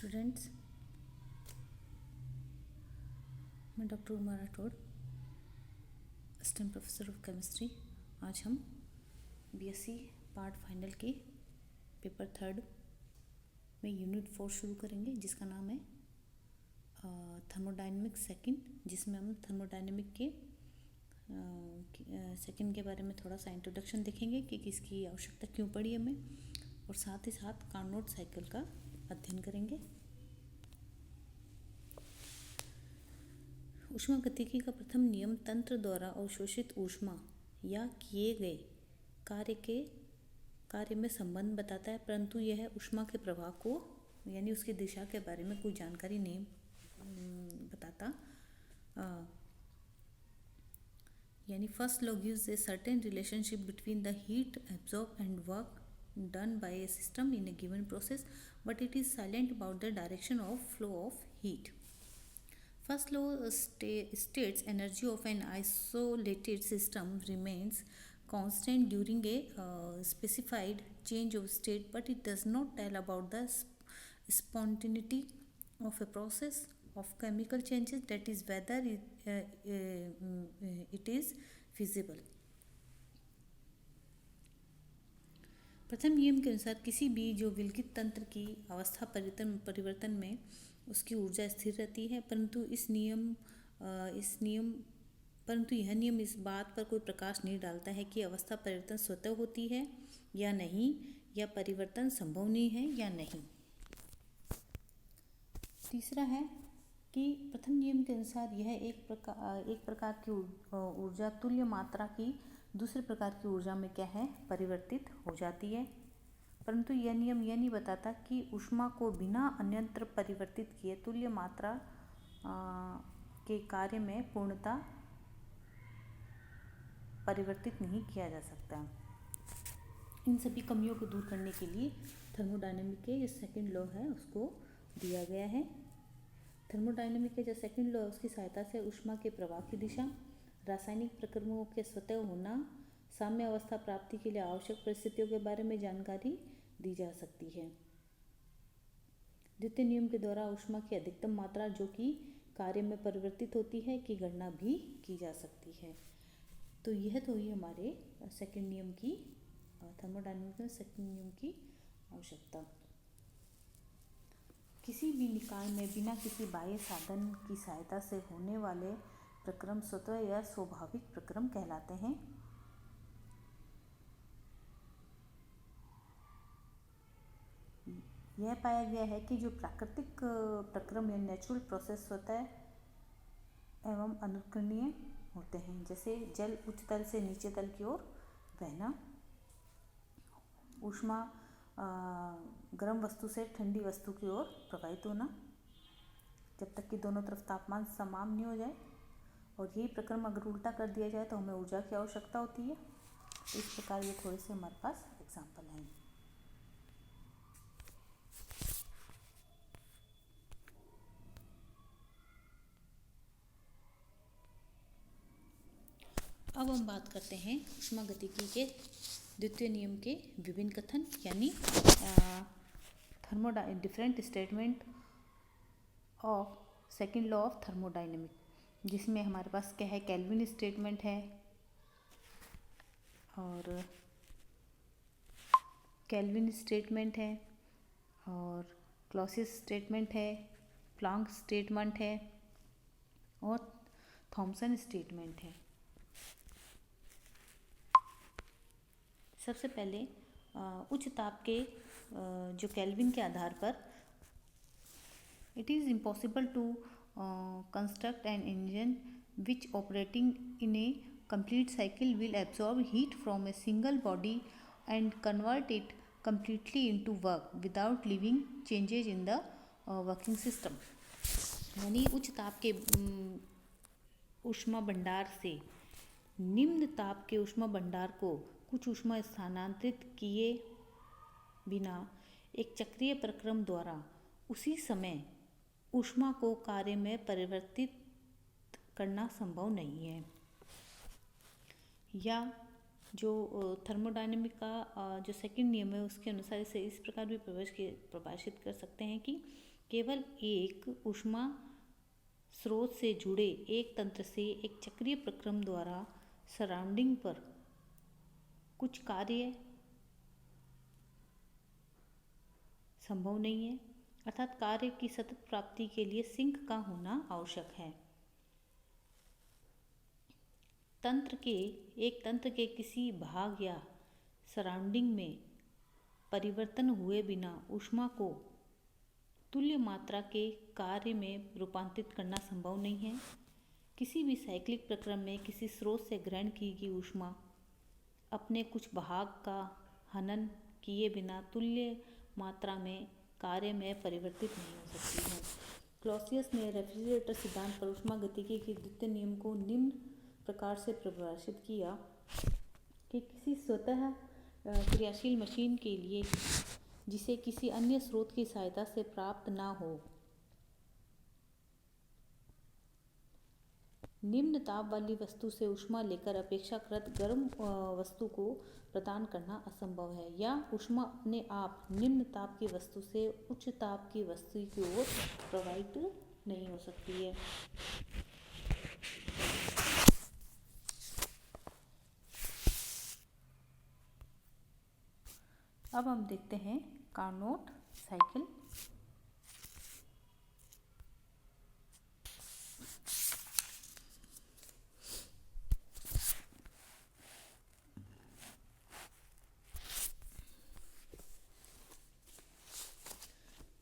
Students, मैं doctor Uma Rathore, assistant professor of chemistry. आज हम बीएससी पार्ट फाइनल के पेपर 3 में यूनिट 4 शुरू करेंगे, जिसका नाम है थर्मोडायनेमिक सेकंड, जिसमें हम थर्मोडायनेमिक के सेकंड के बारे में थोड़ा सा इंट्रोडक्शन देखेंगे कि किसकी आवश्यकता क्यों पड़ी हमें, और साथ ही साथ कार्नोट साइकिल का अध्ययन करेंगे। ऊष्मागतिकी का प्रथम नियम तंत्र द्वारा अवशोषित ऊष्मा या किए गए कार्य में संबंध बताता है, परंतु यह ऊष्मा के प्रवाह को यानी उसकी दिशा के बारे में कोई जानकारी नहीं बताता। यानी first law gives a certain relationship between the heat absorb and work done by a system in a given process, but it is silent about the direction of flow of heat. First law states energy of an isolated system remains constant during a specified change of state, but it does not tell about the spontaneity of a process of chemical changes, that is whether it is feasible. प्रथम नियम के अनुसार किसी भी जो विलगित तंत्र की अवस्था परिवर्तन में उसकी ऊर्जा स्थिर रहती है, परंतु यह नियम इस बात पर कोई प्रकाश नहीं डालता है कि अवस्था परिवर्तन स्वतः होती है या नहीं, या परिवर्तन संभव नहीं है या नहीं। तीसरा है कि प्रथम नियम के अनुसार यह एक प्रकार की ऊर्जा तुल्य मात्रा की दूसरे प्रकार की ऊर्जा में क्या है, परिवर्तित हो जाती है, परंतु यह नियम यह नहीं बताता कि ऊष्मा को बिना अन्यत्र परिवर्तित किए तुल्य मात्रा के कार्य में पूर्णता परिवर्तित नहीं किया जा सकता। इन सभी कमियों को दूर करने के लिए थर्मोडायनेमिक के जो सेकंड लॉ है उसको दिया गया है। थर्मोडायनेमिक के जो सेकंड लॉ है उसकी सहायता से ऊष्मा के प्रवाह की दिशा, रासायनिक प्रक्रियाओं के स्वतः होना, साम्य अवस्था प्राप्ति के लिए आवश्यक परिस्थितियों के बारे में जानकारी दी जा सकती है। द्वितीय नियम के द्वारा ऊष्मा की अधिकतम मात्रा जो कि कार्य में परिवर्तित होती है की गणना भी की जा सकती है। तो यह तो हुई हमारे सेकंड नियम की थर्मोडायनेमिक्स में सेकंड नियम की आवश्यकता। किसी भी निकाय में बिना किसी बाह्य साधन की सहायता से होने वाले प्रक्रम स्वतः या स्वाभाविक प्रक्रम कहलाते हैं। यह पाया गया है कि जो प्राकृतिक प्रक्रम या नेचुरल प्रोसेस स्वतः एवं अनुकरणीय होते हैं, जैसे जल उच्च तल से नीचे तल की ओर बहना, ऊष्मा गर्म वस्तु से ठंडी वस्तु की ओर प्रवाहित होना, जब तक कि दोनों तरफ तापमान समान नहीं हो जाए, और यही प्रक्रम अगर उल्टा कर दिया जाए तो हमें ऊर्जा की आवश्यकता होती है। इस प्रकार ये थोड़े से हमारे पास एग्जाम्पल हैं। अब हम बात करते हैं ऊष्मागतिकी के द्वितीय नियम के विभिन्न कथन, यानी different statement of second law of thermodynamic, जिसमें हमारे पास क्या है, केल्विन स्टेटमेंट है, और केल्विन स्टेटमेंट है, और क्लॉसियस स्टेटमेंट है, प्लैंक स्टेटमेंट है, और थॉमसन स्टेटमेंट है। सबसे पहले उच्च ताप के जो केल्विन के आधार पर it is impossible to construct an engine which operating in a complete cycle will absorb heat from a single body and convert it completely into work without leaving changes in the working system। यानी उच्च ताप के ऊष्मा भंडार से निम्न ताप के ऊष्मा भंडार को कुछ ऊष्मा स्थानांतरित किए बिना एक चक्रीय प्रक्रम द्वारा उसी समय ऊष्मा को कार्य में परिवर्तित करना संभव नहीं है। या जो थर्मोडायनेमिक का जो सेकंड नियम है उसके अनुसार इसे इस प्रकार भी परिभाषित कर सकते हैं कि केवल एक ऊष्मा स्रोत से जुड़े एक तंत्र से एक चक्रीय प्रक्रम द्वारा सराउंडिंग पर कुछ कार्य संभव नहीं है, अर्थात कार्य की सतत प्राप्ति के लिए सिंक का होना आवश्यक है। एक तंत्र के किसी भाग या सराउंडिंग में परिवर्तन हुए बिना ऊष्मा को तुल्य मात्रा के कार्य में रूपांतरित करना संभव नहीं है। किसी भी साइक्लिक प्रक्रम में किसी स्रोत से ग्रहण की गई ऊष्मा अपने कुछ भाग का हनन किए बिना तुल्य मात्रा में कार्य में परिवर्तित नहीं हो सकती है। क्लॉसियस ने रेफ्रिजरेटर सिद्धांत पर ऊष्मागतिकी के द्वितीय नियम को निम्न प्रकार से परिभाषित किया कि किसी स्वतः क्रियाशील मशीन के लिए जिसे किसी अन्य स्रोत की सहायता से प्राप्त ना हो, निम्न ताप वाली वस्तु से ऊष्मा लेकर अपेक्षाकृत गर्म वस्तु को प्रदान करना असंभव है, या ऊष्मा अपने आप निम्न ताप की वस्तु से उच्च ताप की वस्तु की ओर प्रवाहित नहीं हो सकती है। अब हम देखते हैं कार्नोट साइकिल।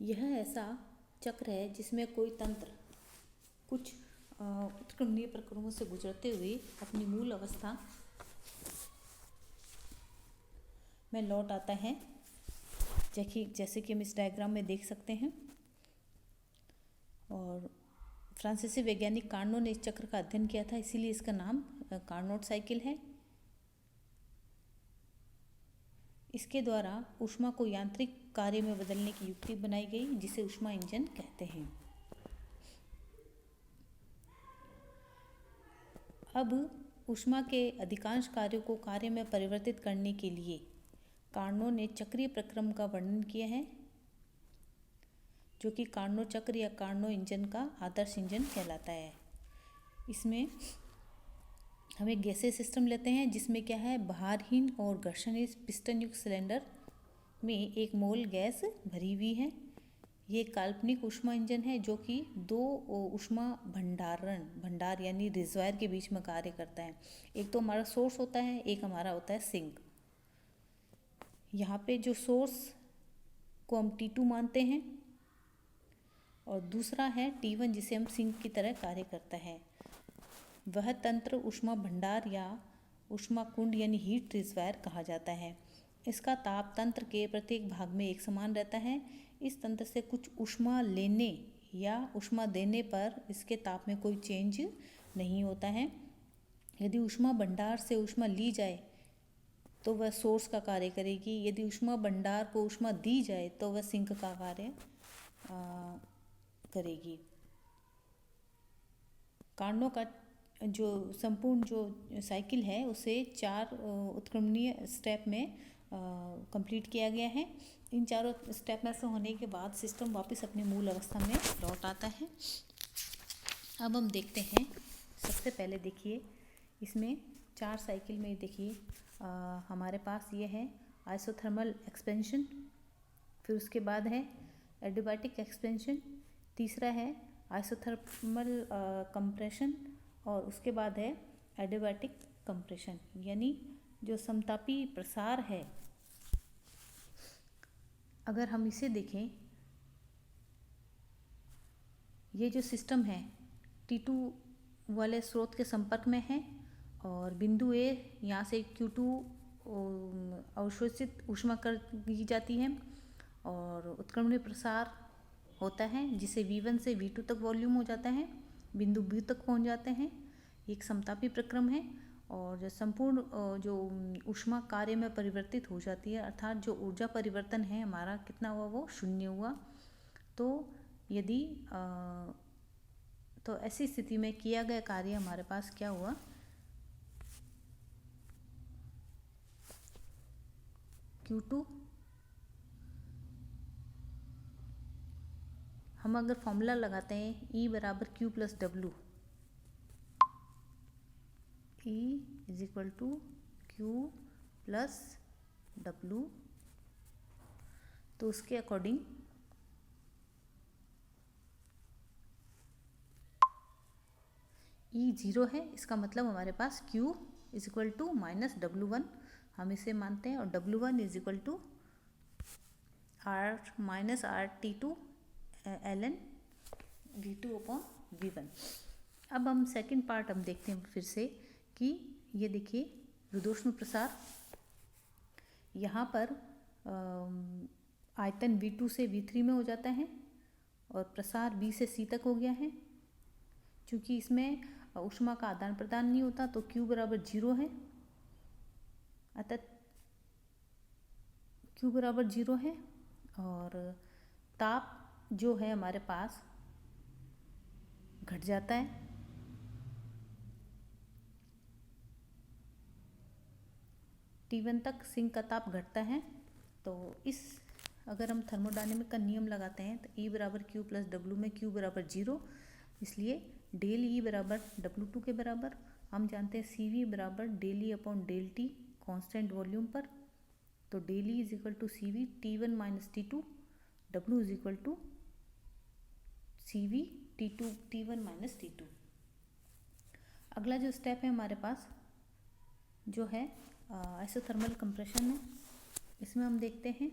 यह ऐसा चक्र है जिसमें कोई तंत्र कुछ उत्क्रमणीय प्रक्रमों से गुजरते हुए अपनी मूल अवस्था में लौट आता है, जैसे कि हम इस डायग्राम में देख सकते हैं। और फ्रांसीसी वैज्ञानिक कार्नो ने इस चक्र का अध्ययन किया था, इसीलिए इसका नाम कार्नोट साइकिल है। इसके द्वारा ऊष्मा को यांत्रिक कार्य में बदलने की युक्ति बनाई गई, जिसे ऊष्मा इंजन कहते हैं। अब ऊष्मा के अधिकांश कार्यों को कार्य में परिवर्तित करने के लिए कार्नो ने चक्रीय प्रक्रम का वर्णन किया है, जो कि कार्नो चक्र या कार्नो इंजन का आदर्श इंजन कहलाता है। इसमें हम एक गैसीय सिस्टम लेते हैं जिसमें क्या है, भारहीन और घर्षणहीन पिस्टन युक्त सिलेंडर में एक मोल गैस भरी हुई है। ये काल्पनिक ऊष्मा इंजन है जो कि दो ऊष्मा भंडार यानी रिजर्वायर के बीच में कार्य करता है। एक तो हमारा सोर्स होता है, एक हमारा होता है सिंक। यहाँ पे जो सोर्स को हम T2 मानते हैं और दूसरा है T1 जिसे हम सिंक की तरह कार्य करता है। वह तंत्र ऊष्मा भंडार या ऊष्मा कुंड यानी हीट रिजर्वायर कहा जाता है। इसका ताप तंत्र के प्रत्येक भाग में एक समान रहता है। इस तंत्र से कुछ ऊष्मा लेने या ऊष्मा देने पर इसके ताप में कोई चेंज नहीं होता है। यदि ऊष्मा भंडार से ऊष्मा ली जाए तो वह सोर्स का कार्य करेगी, यदि ऊष्मा भंडार को ऊष्मा दी जाए तो वह सिंक का कार्य करेगी। कार्नो का जो संपूर्ण जो साइकिल है उसे 4 उत्क्रमणीय स्टेप में कंप्लीट किया गया है। इन चारों स्टेप में से होने के बाद सिस्टम वापस अपनी मूल अवस्था में लौट आता है। अब हम देखते हैं, सबसे पहले देखिए इसमें 4 साइकिल में देखिए हमारे पास ये है आइसोथर्मल एक्सपेंशन, फिर उसके बाद है एडियाबैटिक एक्सपेंशन, तीसरा है आइसोथर्मल कंप्रेशन और उसके बाद है एडियाबैटिक कंप्रेशन। यानी जो समतापी प्रसार है, अगर हम इसे देखें, ये जो सिस्टम है T2 वाले स्रोत के संपर्क में है और बिंदु A यहाँ से Q2 अवशोषित ऊष्मा कर दी जाती है और उत्क्रमणीय प्रसार होता है जिसे V1 से V2 तक वॉल्यूम हो जाता है, बिंदु B तक पहुँच जाते हैं। एक समतापी प्रक्रम है और जो संपूर्ण जो ऊष्मा कार्य में परिवर्तित हो जाती है, अर्थात जो ऊर्जा परिवर्तन है हमारा कितना हुआ, वो 0 हुआ। तो यदि तो ऐसी स्थिति में किया गया कार्य हमारे पास क्या हुआ, Q2, हम अगर फॉर्मूला लगाते हैं E बराबर Q plus W, E is equal to Q plus W, तो उसके अकॉर्डिंग E 0 है, इसका मतलब हमारे पास Q is equal to minus W1, हम इसे मानते हैं, और W1 is equal to R minus RT2 ln V2 upon V1। अब हम सेकंड पार्ट हम देखते हैं फिर से कि ये देखिए रुद्धोष्म प्रसार, यहाँ पर आयतन V2 से V3 में हो जाता है और प्रसार B से C तक हो गया है। क्योंकि इसमें ऊष्मा का आदान प्रदान नहीं होता तो Q बराबर 0 है, अतः Q बराबर 0 है, और ताप जो है हमारे पास घट जाता है। T1 तक सिंक का ताप घटता है। तो इस अगर हम थर्मोडायनेमिक का नियम लगाते हैं तो E बराबर Q प्लस W में Q बराबर 0, इसलिए डेल E बराबर W2 के बराबर। हम जानते हैं CV बराबर del E upon del T constant volume पर, तो del E is equal to CV T1 minus T2, W is equal to CV T2 T1 minus T2। अगला जो स्टेप है हमारे पास जो है आइसोथर्मल कंप्रेशन में, इसमें हम देखते हैं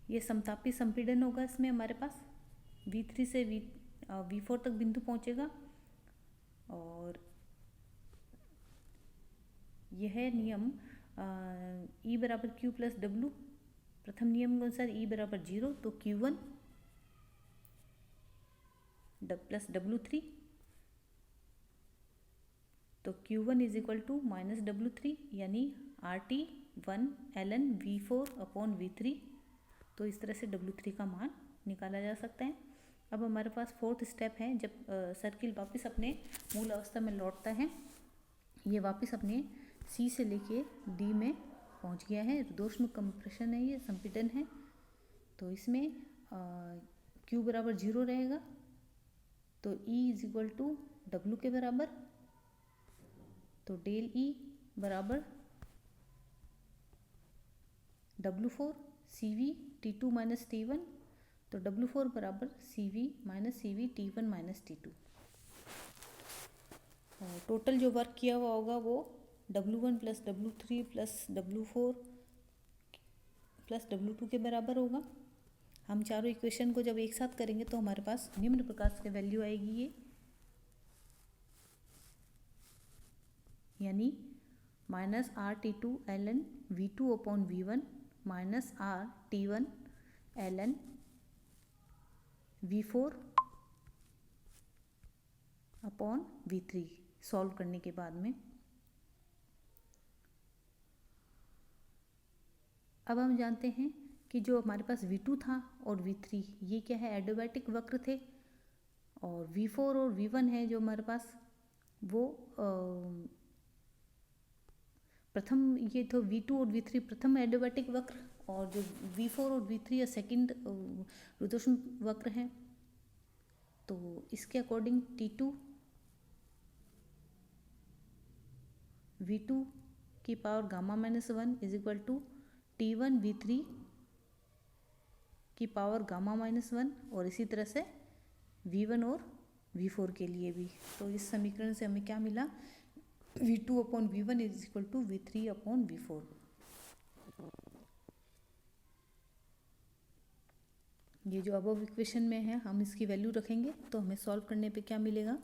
ये समतापी संपीड़न होगा। इसमें हमारे पास V3 से V4 तक बिंदु पहुंचेगा, और यह नियम E बराबर Q प्लस W, प्रथम नियम के अनुसार E बराबर 0, तो Q1 प्लस W3, तो Q1 is equal to minus W3 यानी RT1 ln V4 upon V3। तो इस तरह से W3 का मान निकाला जा सकता है। अब हमारे पास फोर्थ स्टेप है, जब सर्किल वापस अपने मूल अवस्था में लौटता है, ये वापस अपने C से लेके D में पहुंच गया है, रुद्धोष्म कंप्रेशन है, ये संपीड़न है। तो इसमें Q बराबर 0 रहेगा, तो E is equal to W के बराबर, तो डेल E बराबर W4 CV T2 minus T1, तो W4 बराबर CV minus CV T1 minus T2। Total जो वर्क किया हुआ होगा वो W1 plus W3 plus W4 plus W2 के बराबर होगा। हम चारों इक्वेशन को जब एक साथ करेंगे तो हमारे पास निम्न प्रकार से वैल्यू आएगी, ये यानी minus RT2 ln V2 upon V1 minus RT1 ln V4 upon V3 solve करने के बाद में। अब हम जानते हैं कि जो हमारे पास V2 था और V3 ये क्या है, एडियाबैटिक वक्र थे, और V4 और V1 है जो हमारे पास वो प्रथम, ये तो V2 और V3 प्रथम एडियाबैटिक वक्र, और जो V4 और V3 या सेकंड रुद्धोष्म वक्र हैं। तो इसके अकॉर्डिंग T2 V2 की power gamma minus 1 is equal to T1 V3 की पावर गामा माइनस 1, और इसी तरह से V1 और V4 के लिए भी। तो इस समीकरण से हमें क्या मिला, V2 upon V1 is equal to V3 upon V4। ये जो अबव इक्वेशन में है हम इसकी वैल्यू रखेंगे तो हमें सॉल्व करने पे क्या मिलेगा,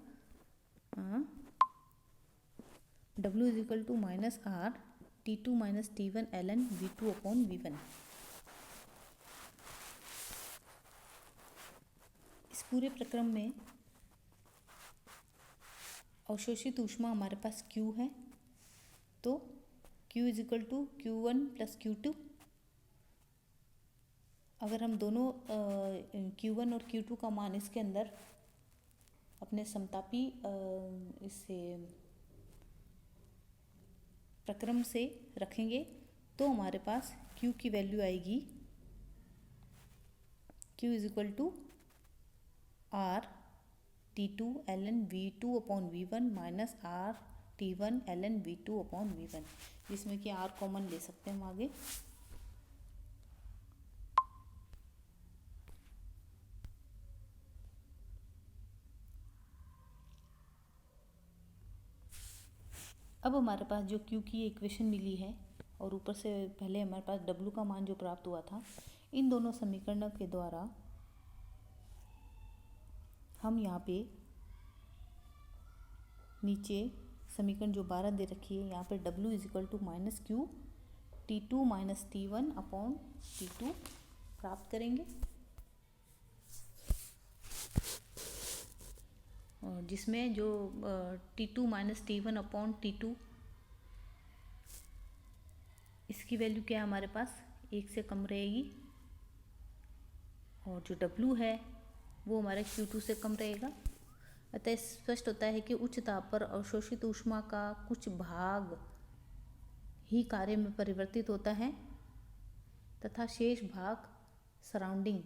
W is equal to minus R T2 minus T1 ln V2 upon V1। इस पूरे प्रक्रम में अवशोषित ऊष्मा हमारे पास Q है, तो Q is equal to Q1 plus Q2। अगर हम दोनों Q1 और Q2 का मान इसके अंदर अपने समतापी इससे प्रक्रम से रखेंगे तो हमारे पास Q की वैल्यू आएगी Q is equal to R T2 ln V2 upon V1 minus R T1 ln V2 upon V1, जिसमें कि R कॉमन ले सकते हैं हम आगे। अब हमारे पास जो Q की इक्वेशन मिली है और ऊपर से पहले हमारे पास W का मान जो प्राप्त हुआ था, इन दोनों समीकरणों के द्वारा हम यहाँ पे नीचे समीकरण जो 12 दे रखी है, यहाँ पे W is equal to minus Q T2 minus T1 upon T2 प्राप्त करेंगे, और जिसमें जो T2 minus T1 upon T2 इसकी वैल्यू क्या है हमारे पास 1 से कम रहेगी, और जो W है वो हमारे Q2 से कम रहेगा। अतः स्पष्ट होता है कि उच्च ताप पर अवशोषित ऊष्मा का कुछ भाग ही कार्य में परिवर्तित होता है तथा शेष भाग सराउंडिंग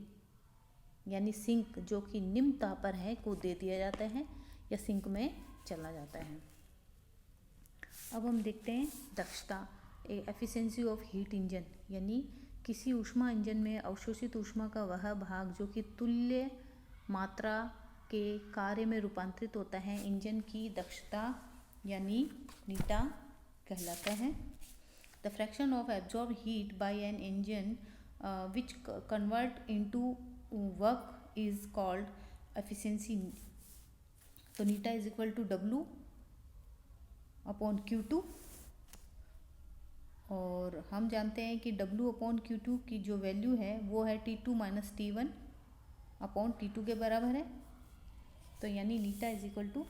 यानी सिंक जो कि निम्न ताप पर है को दे दिया जाता है या सिंक में चला जाता है। अब हम देखते हैं दक्षता, एफिशिएंसी ऑफ हीट इंजन, यानी किसी ऊष्मा इंजन में अवशोषित ऊष्मा का वह भाग जो कि तुल्य मात्रा के कार्य में रूपांतरित होता है, इंजन की दक्षता यानी नीटा कहलाता है। The fraction of absorb heat by an engine which convert into work is called efficiency. तो नीटा is equal to W upon Q2, और हम जानते हैं कि W अपॉन Q2 की जो वैल्यू है वो है T2 minus T1 upon T2 के बराबर है। तो यानी नीटा is equal to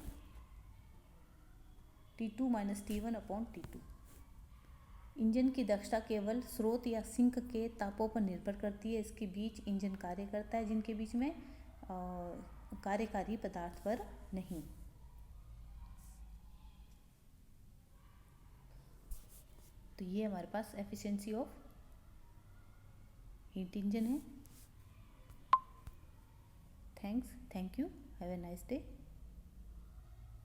T2 minus T1 upon T2। Engine की दक्षता केवल स्रोत या सिंक के तापों पर निर्भर करती है, इसके बीच इंजन कार्य करता है जिनके बीच में कार्यकारी पदार्थ पर नहीं। तो ये हमारे पास एफिशिएंसी ऑफ हीट इंजन है। Thank you, have a nice day.